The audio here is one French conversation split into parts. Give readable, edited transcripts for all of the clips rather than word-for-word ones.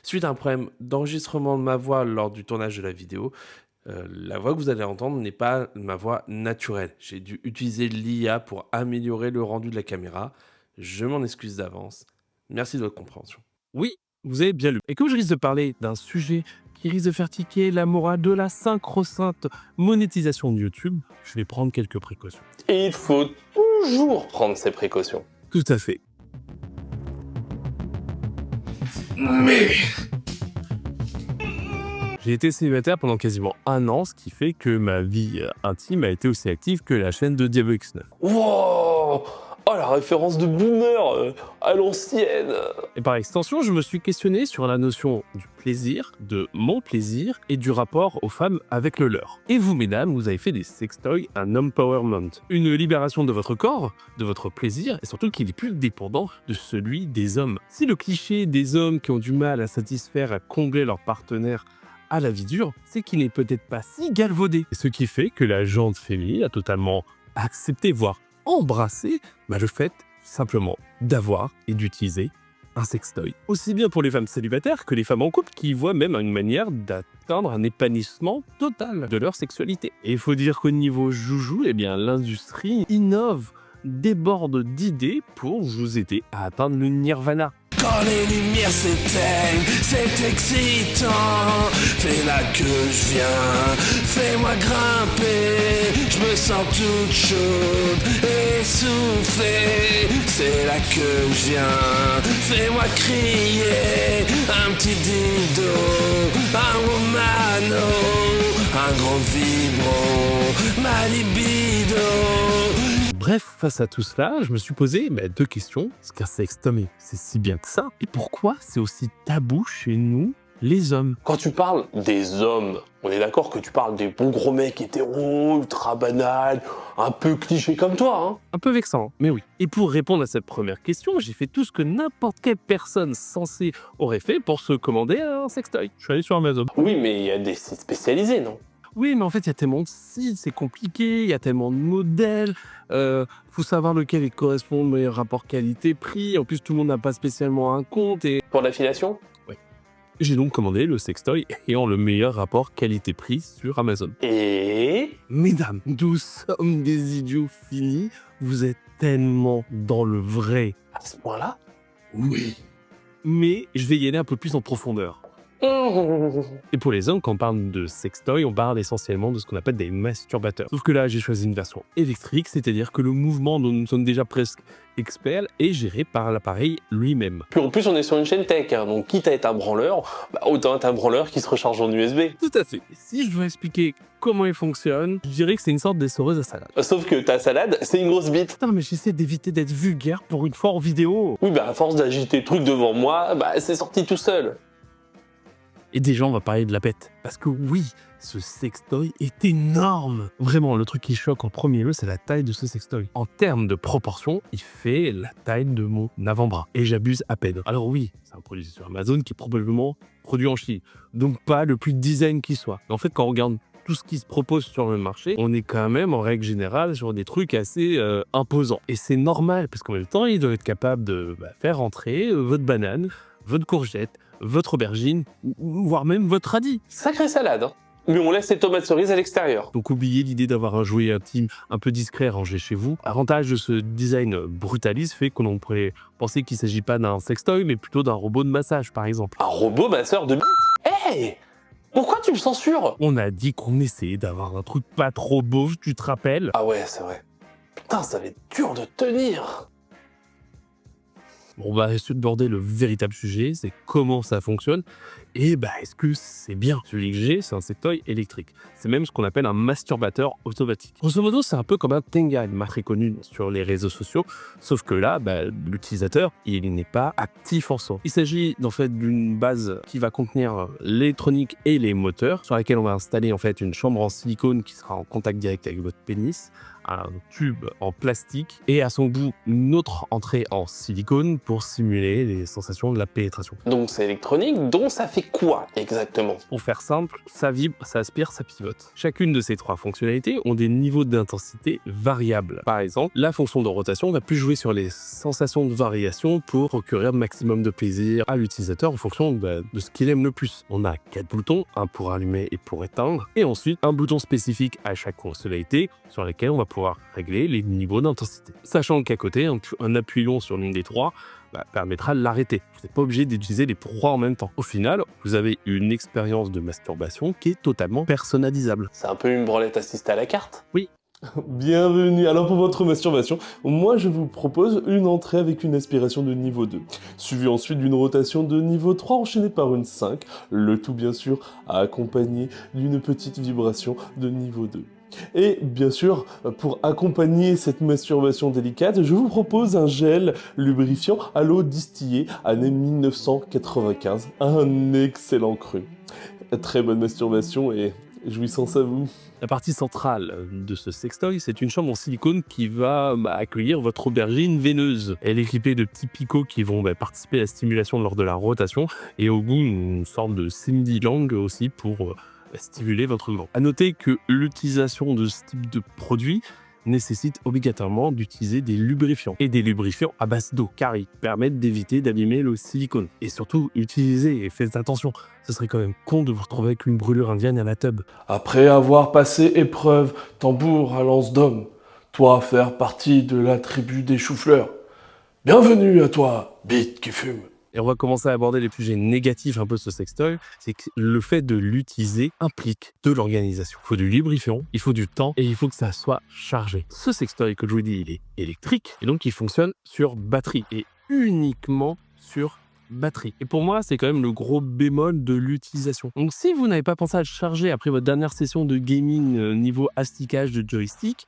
Suite à un problème d'enregistrement de ma voix lors du tournage de la vidéo, la voix que vous allez entendre n'est pas ma voix naturelle. J'ai dû utiliser l'IA pour améliorer le rendu de la caméra. Je m'en excuse d'avance. Merci de votre compréhension. Oui, vous avez bien lu. Et comme je risque de parler d'un sujet qui risque de faire tiquer la morale de la synchro-sainte monétisation de YouTube, je vais prendre quelques précautions. Et il faut toujours prendre ses précautions. Tout à fait. Mais J'ai été célibataire pendant quasiment 1 an, ce qui fait que ma vie intime a été aussi active que la chaîne de Diablo X9. Wow! Oh, la référence de boomer à l'ancienne. Et par extension, je me suis questionné sur la notion du plaisir, de mon plaisir et du rapport aux femmes avec le leur. Et vous, mesdames, vous avez fait des sextoys un empowerment, une libération de votre corps, de votre plaisir, et surtout qu'il est plus dépendant de celui des hommes. Si le cliché des hommes qui ont du mal à satisfaire, à combler leur partenaire à la vie dure, c'est qu'il n'est peut-être pas si galvaudé. Ce qui fait que la jante féminine a totalement accepté, voire embrasser le fait simplement d'avoir et d'utiliser un sextoy. Aussi bien pour les femmes célibataires que les femmes en couple qui y voient même une manière d'atteindre un épanouissement total de leur sexualité. Et il faut dire qu'au niveau joujou, eh bien l'industrie innove, déborde d'idées pour vous aider à atteindre le nirvana. quand les lumières s'éteignent, c'est excitant. Fais là que je viens, fais-moi grimper. Je me sens toute chaude, essoufflée. C'est là que je viens, fais-moi crier. Un petit dildo, un romano, un gros vibro, ma libido. Bref, face à tout cela, je me suis posé 2 questions. Est-ce qu'un sextoy, c'est si bien que ça? Et pourquoi c'est aussi tabou chez nous, les hommes? Quand tu parles des hommes, on est d'accord que tu parles des bons gros mecs hétéros, ultra banals, un peu clichés comme toi, hein? Un peu vexant, mais oui. Et pour répondre à cette première question, j'ai fait tout ce que n'importe quelle personne censée aurait fait pour se commander un sextoy. Je suis allé sur Amazon. Oui, mais il y a des sites spécialisés, non? Oui, mais en fait, il y a tellement de sites, c'est compliqué, il y a tellement de modèles, faut savoir lequel correspond au meilleur rapport qualité-prix. En plus, tout le monde n'a pas spécialement un compte et... Pour l'affiliation? J'ai donc commandé le sextoy ayant le meilleur rapport qualité-prix sur Amazon. Et... Mesdames, nous sommes des idiots finis, vous êtes tellement dans le vrai. à ce point-là? Oui. Mais je vais y aller un peu plus en profondeur. Et pour les hommes, quand on parle de sextoy, on parle essentiellement de ce qu'on appelle des masturbateurs. Sauf que là, j'ai choisi une version électrique, c'est-à-dire que le mouvement dont nous sommes déjà presque experts est géré par l'appareil lui-même. Puis en plus, on est sur une chaîne tech, hein, donc quitte à être un branleur, autant être un branleur qui se recharge en USB. Tout à fait. Et si je dois expliquer comment il fonctionne, je dirais que c'est une sorte d'essoreuse à salade. Sauf que ta salade, c'est une grosse bite. Putain, mais j'essaie d'éviter d'être vulgaire pour une fois en vidéo. Oui, à force d'agiter le truc devant moi, c'est sorti tout seul. Et déjà, on va parler de la bête. Parce que oui, ce sextoy est énorme. Vraiment, le truc qui choque en premier lieu, c'est la taille de ce sextoy. En termes de proportion, il fait la taille de mon avant-bras. Et j'abuse à peine. Alors oui, c'est un produit sur Amazon qui est probablement produit en Chine. Donc pas le plus design qui soit. Mais en fait, quand on regarde tout ce qui se propose sur le marché, on est quand même, en règle générale, sur des trucs assez imposants. Et c'est normal, parce qu'en même temps, il doit être capable de faire entrer votre banane, votre courgette, votre aubergine, voire même votre radis. Sacrée salade, hein. Mais on laisse les tomates cerises à l'extérieur. Donc oubliez l'idée d'avoir un jouet intime un peu discret rangé chez vous. L'avantage de ce design brutaliste fait qu'on pourrait penser qu'il ne s'agit pas d'un sextoy, mais plutôt d'un robot de massage, par exemple. Un robot masseur de bite. Hey! Pourquoi tu me censures? On a dit qu'on essayait d'avoir un truc pas trop beauf, tu te rappelles? Ah ouais, c'est vrai. Putain, ça va être dur de tenir. On va essayer de border le véritable sujet, c'est comment ça fonctionne et est-ce que c'est bien. Celui que j'ai, c'est un sextoy électrique. C'est même ce qu'on appelle un masturbateur automatique. Grosso modo, c'est un peu comme un Tenga, une marque très connue sur les réseaux sociaux, sauf que là, l'utilisateur, il n'est pas actif en soi. Il s'agit en fait d'une base qui va contenir l'électronique et les moteurs, sur laquelle on va installer en fait une chambre en silicone qui sera en contact direct avec votre pénis, un tube en plastique et à son bout une autre entrée en silicone pour simuler les sensations de la pénétration. Donc c'est électronique, donc ça fait quoi exactement? Pour faire simple, ça vibre, ça aspire, ça pivote. Chacune de ces 3 fonctionnalités ont des niveaux d'intensité variables. Par exemple, la fonction de rotation va plus jouer sur les sensations de variation pour procurer un maximum de plaisir à l'utilisateur en fonction de ce qu'il aime le plus. On a 4 boutons, un pour allumer et pour éteindre, et ensuite un bouton spécifique à chaque fonctionnalité sur lesquels on va pouvoir régler les niveaux d'intensité. Sachant qu'à côté, un appui long sur l'une des 3 permettra de l'arrêter. Vous n'êtes pas obligé d'utiliser les 3 en même temps. Au final, vous avez une expérience de masturbation qui est totalement personnalisable. C'est un peu une branlette assistée à la carte? Oui. Bienvenue. Alors pour votre masturbation, moi je vous propose une entrée avec une aspiration de niveau 2, suivie ensuite d'une rotation de niveau 3 enchaînée par une 5, le tout bien sûr accompagné d'une petite vibration de niveau 2. Et bien sûr, pour accompagner cette masturbation délicate, je vous propose un gel lubrifiant à l'eau distillée année 1995, un excellent cru. Très bonne masturbation et jouissance à vous. La partie centrale de ce sextoy, c'est une chambre en silicone qui va accueillir votre aubergine veineuse. Elle est équipée de petits picots qui vont participer à la stimulation lors de la rotation et au bout une sorte de semi-langue aussi pour stimuler votre gland. À noter que l'utilisation de ce type de produit nécessite obligatoirement d'utiliser des lubrifiants et des lubrifiants à base d'eau car ils permettent d'éviter d'abîmer le silicone. Et surtout, utilisez et faites attention, ce serait quand même con de vous retrouver avec une brûlure indienne à la tub. Après avoir passé épreuve, tambour à lance d'homme, toi faire partie de la tribu des choux-fleurs. Bienvenue à toi, bite qui fume. Et on va commencer à aborder les sujets négatifs un peu de ce sextoy, c'est que le fait de l'utiliser implique de l'organisation. Il faut du lubrifiant, il faut du temps et il faut que ça soit chargé. Ce sextoy que je vous dis, il est électrique et donc il fonctionne sur batterie et uniquement sur batterie. Et pour moi, c'est quand même le gros bémol de l'utilisation. Donc si vous n'avez pas pensé à le charger après votre dernière session de gaming niveau asticage de joystick,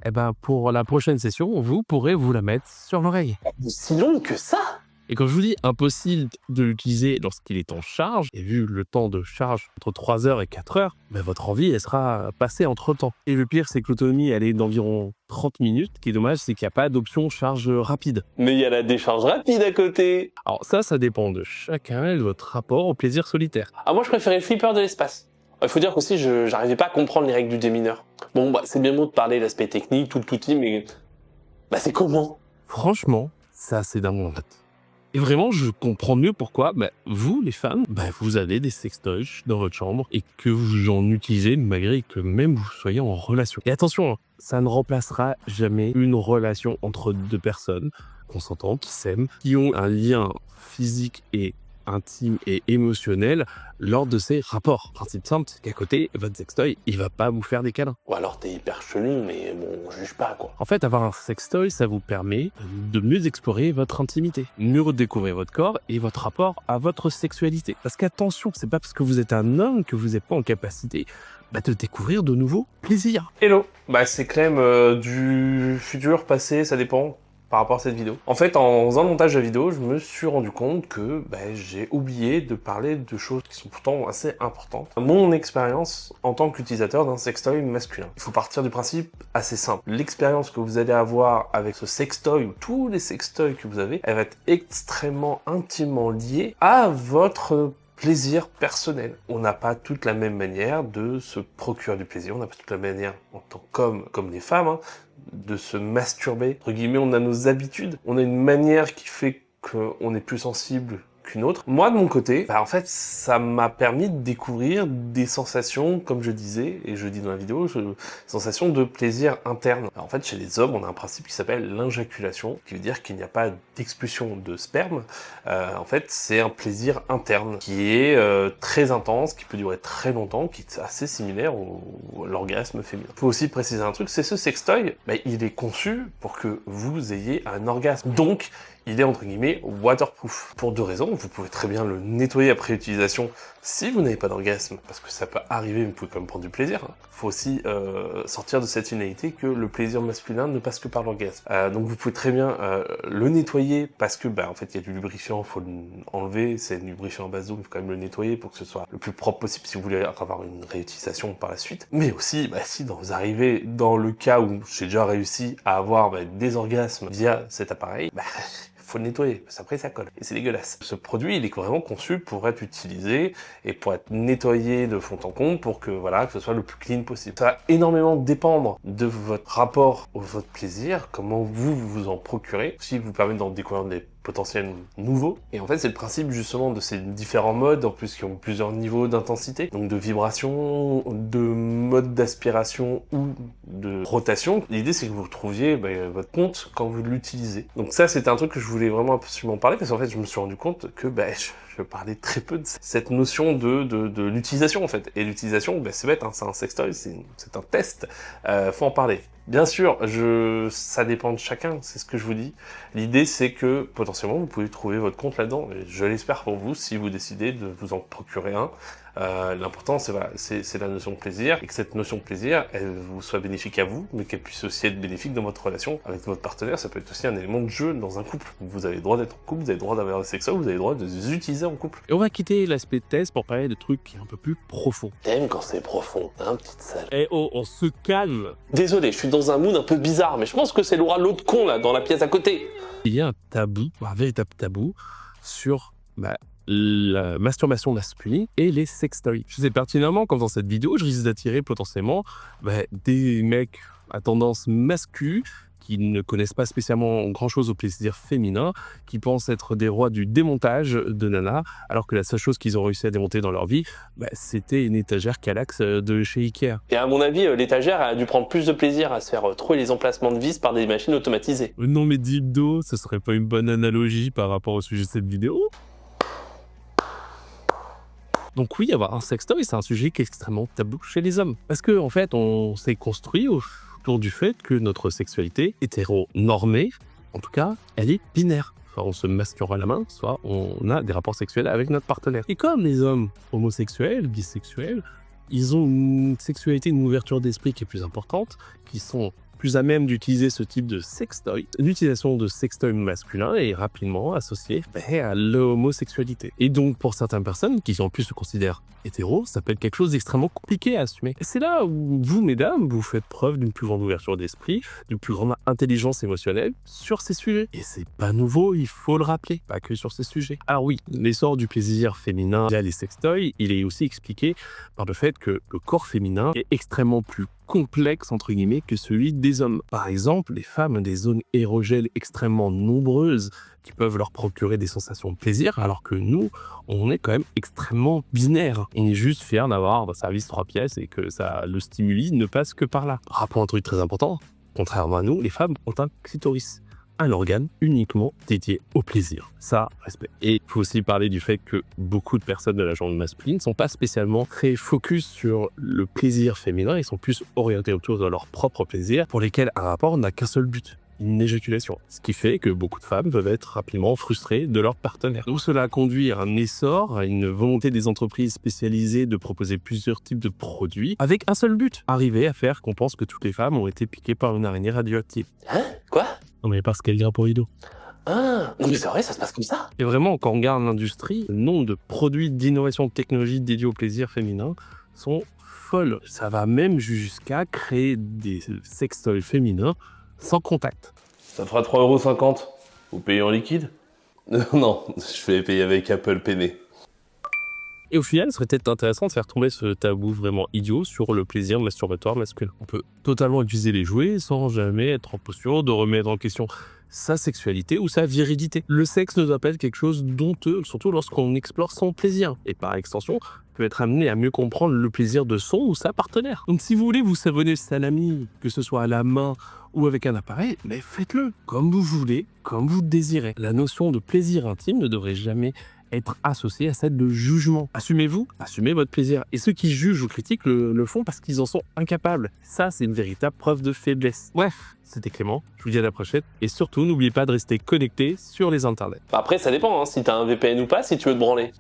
eh ben pour la prochaine session, vous pourrez vous la mettre sur l'oreille. Si long que ça? Et quand je vous dis impossible de l'utiliser lorsqu'il est en charge, et vu le temps de charge entre 3 heures et 4 heures, votre envie, elle sera passée entre temps. Et le pire, c'est que l'autonomie, elle est d'environ 30 minutes. Ce qui est dommage, c'est qu'il n'y a pas d'option charge rapide. Mais il y a la décharge rapide à côté. Alors ça dépend de chacun et de votre rapport au plaisir solitaire. Ah, moi je préférais le flipper de l'espace. Il faut dire qu'aussi, j'arrivais pas à comprendre les règles du démineur. Bon, c'est bien beau de parler de l'aspect technique, tout le touti, mais c'est comment? Franchement, c'est assez dingue en fait. Et vraiment, je comprends mieux pourquoi vous, les femmes, vous avez des sextoys dans votre chambre et que vous en utilisez malgré que même vous soyez en relation. Et attention, ça ne remplacera jamais une relation entre 2 personnes consentantes, qui s'aiment, qui ont un lien physique et intime et émotionnel lors de ces rapports. Principe simple, c'est qu'à côté, votre sextoy, il va pas vous faire des câlins. Ou alors t'es hyper chelou, mais bon, on juge pas, quoi. En fait, avoir un sextoy, ça vous permet de mieux explorer votre intimité, mieux redécouvrir votre corps et votre rapport à votre sexualité. Parce qu'attention, c'est pas parce que vous êtes un homme que vous n'êtes pas en capacité de découvrir de nouveaux plaisirs. Hello, c'est Clem du futur, passé, ça dépend par rapport à cette vidéo. En fait, en faisant le montage de la vidéo, je me suis rendu compte que j'ai oublié de parler de choses qui sont pourtant assez importantes. Mon expérience en tant qu'utilisateur d'un sextoy masculin. Il faut partir du principe assez simple. L'expérience que vous allez avoir avec ce sextoy ou tous les sextoys que vous avez, elle va être extrêmement intimement liée à votre plaisir personnel. On n'a pas toute la même manière de se procurer du plaisir, on n'a pas toute la même manière en tant comme les femmes, de se masturber. Entre guillemets, on a nos habitudes, on a une manière qui fait qu'on est plus sensible qu'une autre. Moi, de mon côté, en fait, ça m'a permis de découvrir des sensations, comme je disais, et je dis dans la vidéo, sensations de plaisir interne. Alors, en fait, chez les hommes, on a un principe qui s'appelle l'injaculation, qui veut dire qu'il n'y a pas d'expulsion de sperme. En fait, c'est un plaisir interne qui est très intense, qui peut durer très longtemps, qui est assez similaire à l'orgasme féminin. Il faut aussi préciser un truc, c'est ce sextoy, il est conçu pour que vous ayez un orgasme. Donc, il est entre guillemets waterproof. Pour 2 raisons, vous pouvez très bien le nettoyer après utilisation si vous n'avez pas d'orgasme, parce que ça peut arriver, mais vous pouvez quand même prendre du plaisir. Faut aussi sortir de cette finalité que le plaisir masculin ne passe que par l'orgasme. Donc vous pouvez très bien le nettoyer, parce que en fait il y a du lubrifiant, faut l'enlever, c'est un lubrifiant à base d'eau, il faut quand même le nettoyer pour que ce soit le plus propre possible si vous voulez avoir une réutilisation par la suite. Mais aussi, si vous arrivez dans le cas où j'ai déjà réussi à avoir des orgasmes via cet appareil, faut le nettoyer, parce qu'après ça colle, et c'est dégueulasse. Ce produit, il est vraiment conçu pour être utilisé, et pour être nettoyé de fond en comble, pour que ce soit le plus clean possible. Ça va énormément dépendre de votre rapport au votre plaisir, comment vous vous en procurez, si vous permet d'en découvrir des potentiels nouveaux. Et en fait, c'est le principe justement de ces différents modes, en plus qui ont plusieurs niveaux d'intensité, donc de vibration, de mode d'aspiration ou de rotation. L'idée, c'est que vous retrouviez votre compte quand vous l'utilisez. Donc ça, c'était un truc que je voulais vraiment absolument parler, parce qu'en fait, je me suis rendu compte que je parlais très peu de cette notion de l'utilisation, en fait. Et l'utilisation, c'est bête, c'est un sextoy, c'est un test, faut en parler. Bien sûr, ça dépend de chacun, c'est ce que je vous dis. L'idée, c'est que potentiellement, vous pouvez trouver votre compte là-dedans. Et je l'espère pour vous, si vous décidez de vous en procurer un. L'important, c'est la notion de plaisir, et que cette notion de plaisir, elle vous soit bénéfique à vous, mais qu'elle puisse aussi être bénéfique dans votre relation avec votre partenaire. Ça peut être aussi un élément de jeu dans un couple. Vous avez le droit d'être en couple, vous avez le droit d'avoir des sextoys, vous avez le droit de les utiliser en couple. Et on va quitter l'aspect test pour parler de trucs un peu plus profonds. T'aimes quand c'est profond, hein, petite sale. Eh oh, on se calme. Désolé, je suis dans un mood un peu bizarre, mais je pense que c'est Laura l'autre con là, dans la pièce à côté. Il y a un tabou, un véritable tabou, sur la masturbation masculine et les sextoys. Je sais pertinemment qu'en faisant cette vidéo, je risque d'attirer potentiellement des mecs à tendance masculine qui ne connaissent pas spécialement grand-chose au plaisir féminin, qui pensent être des rois du démontage de nana, alors que la seule chose qu'ils ont réussi à démonter dans leur vie, c'était une étagère Kallax de chez Ikea. Et à mon avis, l'étagère a dû prendre plus de plaisir à se faire trouver les emplacements de vis par des machines automatisées. Non mais dildo, ce serait pas une bonne analogie par rapport au sujet de cette vidéo ? Donc oui, avoir un sextoy, c'est un sujet qui est extrêmement tabou chez les hommes. Parce que en fait, on s'est construit autour du fait que notre sexualité hétéronormée, en tout cas, elle est binaire. Soit on se masturbe à la main, soit on a des rapports sexuels avec notre partenaire. Et comme les hommes homosexuels, bisexuels, ils ont une sexualité, une ouverture d'esprit qui est plus importante, qui sont plus à même d'utiliser ce type de sextoy. L'utilisation de sextoy masculin est rapidement associée à l'homosexualité. Et donc, pour certaines personnes qui en plus se considèrent hétéros, ça peut être quelque chose d'extrêmement compliqué à assumer. Et c'est là où vous, mesdames, vous faites preuve d'une plus grande ouverture d'esprit, d'une plus grande intelligence émotionnelle sur ces sujets. Et c'est pas nouveau, il faut le rappeler, pas que sur ces sujets. Alors oui, l'essor du plaisir féminin via les sextoys, il est aussi expliqué par le fait que le corps féminin est extrêmement plus complexe, entre guillemets, que celui des hommes. Par exemple, les femmes ont des zones érogènes extrêmement nombreuses qui peuvent leur procurer des sensations de plaisir, alors que nous, on est quand même extrêmement binaire. On est juste fier d'avoir un service 3 pièces et que le stimuli ne passe que par là. Rappelons un truc très important, contrairement à nous, les femmes ont un clitoris. Un organe uniquement dédié au plaisir. Ça, respect. Et il faut aussi parler du fait que beaucoup de personnes de la genre masculine ne sont pas spécialement très focus sur le plaisir féminin, ils sont plus orientés autour de leur propre plaisir, pour lesquels un rapport n'a qu'un seul but, une éjaculation. Ce qui fait que beaucoup de femmes peuvent être rapidement frustrées de leur partenaire. Donc cela conduit à un essor, à une volonté des entreprises spécialisées de proposer plusieurs types de produits, avec un seul but, arriver à faire qu'on pense que toutes les femmes ont été piquées par une araignée radioactive. Hein ? Quoi ? Non mais parce qu'elle grimpe au rideau. Ah, non mais c'est vrai, ça se passe comme ça. Et vraiment, quand on regarde l'industrie, le nombre de produits d'innovation de technologie dédiés au plaisir féminin sont folles. Ça va même jusqu'à créer des sextoys féminins sans contact. Ça fera 3,50 €. Vous payez en liquide ? Non, je vais payer avec Apple Pay. Et au final, ce serait peut-être intéressant de faire tomber ce tabou vraiment idiot sur le plaisir masturbatoire masculin. On peut totalement utiliser les jouets sans jamais être en posture de remettre en question sa sexualité ou sa virilité. Le sexe ne doit pas être quelque chose d'honteux, surtout lorsqu'on explore son plaisir. Et par extension, peut être amené à mieux comprendre le plaisir de son ou sa partenaire. Donc si vous voulez vous savonner le salami, que ce soit à la main ou avec un appareil, mais faites-le comme vous voulez, comme vous le désirez. La notion de plaisir intime ne devrait jamais être associée à celle de jugement. Assumez-vous, assumez votre plaisir. Et ceux qui jugent ou critiquent le font parce qu'ils en sont incapables. Ça, c'est une véritable preuve de faiblesse. Bref, c'était Clément, je vous dis à la prochaine. Et surtout, n'oubliez pas de rester connecté sur les internets. Après, ça dépend, hein, si t'as un VPN ou pas, si tu veux te branler.